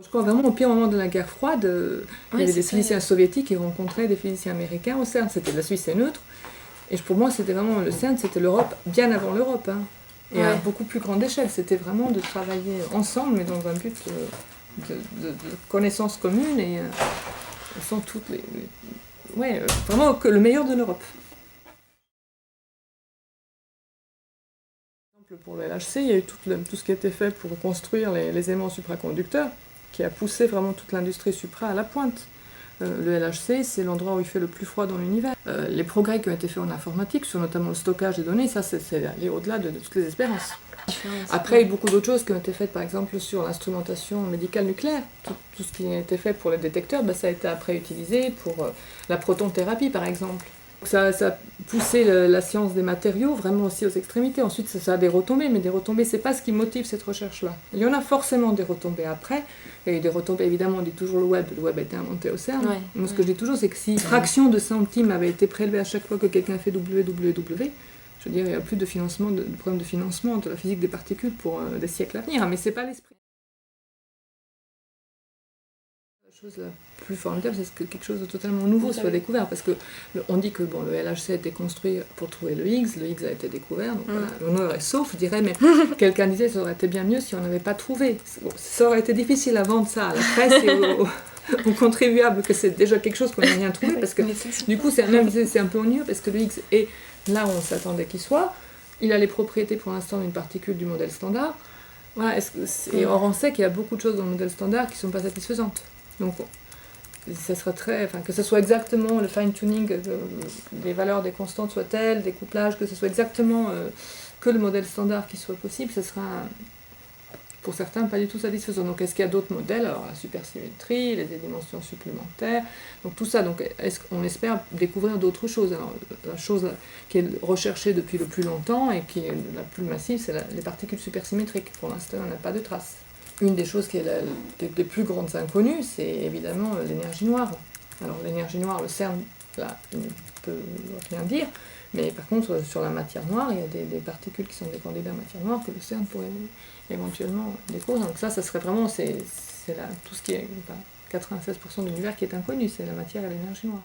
Je crois vraiment au pire moment de la guerre froide, il y avait des physiciens soviétiques qui rencontraient des physiciens américains au CERN. C'était la Suisse est neutre. Et pour moi, c'était vraiment le CERN, c'était l'Europe, bien avant l'Europe. Hein. Et à beaucoup plus grande échelle. C'était vraiment de travailler ensemble, mais dans un but de connaissances communes et sans toutes les vraiment que le meilleur de l'Europe. Pour le LHC, il y a eu tout ce qui a été fait pour construire les aimants supraconducteurs, qui a poussé vraiment toute l'industrie supra à la pointe. Le LHC, c'est l'endroit où il fait le plus froid dans l'univers. Les progrès qui ont été faits en informatique, sur notamment le stockage des données, ça c'est aller au-delà de toutes les espérances. Après, il y a eu beaucoup d'autres choses qui ont été faites, par exemple sur l'instrumentation médicale nucléaire. Tout ce qui a été fait pour les détecteurs, ça a été après utilisé pour la protonthérapie, par exemple. Ça a poussé la science des matériaux vraiment aussi aux extrémités. Ensuite, ça a des retombées, mais des retombées, c'est pas ce qui motive cette recherche-là. Il y en a forcément des retombées après. Il y a eu des retombées, évidemment, on dit toujours le web a été inventé au CERN. Moi, ce que je dis toujours, c'est que si une fraction de centimes avait été prélevée à chaque fois que quelqu'un fait www, je veux dire, il n'y a plus de problème de financement de la physique des particules pour des siècles à venir, mais c'est pas l'esprit. La chose la plus formidable, c'est que quelque chose de totalement nouveau soit découvert, parce qu'on dit que le LHC a été construit pour trouver le Higgs a été découvert, donc l'honneur est sauf, je dirais, mais quelqu'un disait que ça aurait été bien mieux si on n'avait pas trouvé. Ça aurait été difficile à vendre ça à la presse et aux contribuables, que c'est déjà quelque chose qu'on n'a rien trouvé, parce que du coup c'est un peu ennuyeux, parce que le Higgs est là où on s'attendait qu'il soit, il a les propriétés pour l'instant d'une particule du modèle standard, voilà, et or on sait qu'il y a beaucoup de choses dans le modèle standard qui ne sont pas satisfaisantes. Donc, ça serait que ce soit exactement le fine-tuning des valeurs des constantes soient telles, des couplages, que ce soit exactement que le modèle standard qui soit possible, ce sera pour certains pas du tout satisfaisant. Donc, est-ce qu'il y a d'autres modèles? Alors, la supersymétrie, les dimensions supplémentaires, donc tout ça. Donc, on espère découvrir d'autres choses. Alors, la chose qui est recherchée depuis le plus longtemps et qui est la plus massive, c'est les particules supersymétriques. Pour l'instant, on n'a pas de traces. Une des choses qui est des plus grandes inconnues, c'est évidemment l'énergie noire. Alors l'énergie noire, le CERN, là, il ne peut rien dire, mais par contre, sur la matière noire, il y a des particules qui sont des candidats matière noire que le CERN pourrait éventuellement découvrir. Donc ça serait vraiment, tout ce qui est 96% de l'univers qui est inconnu, c'est la matière et l'énergie noire.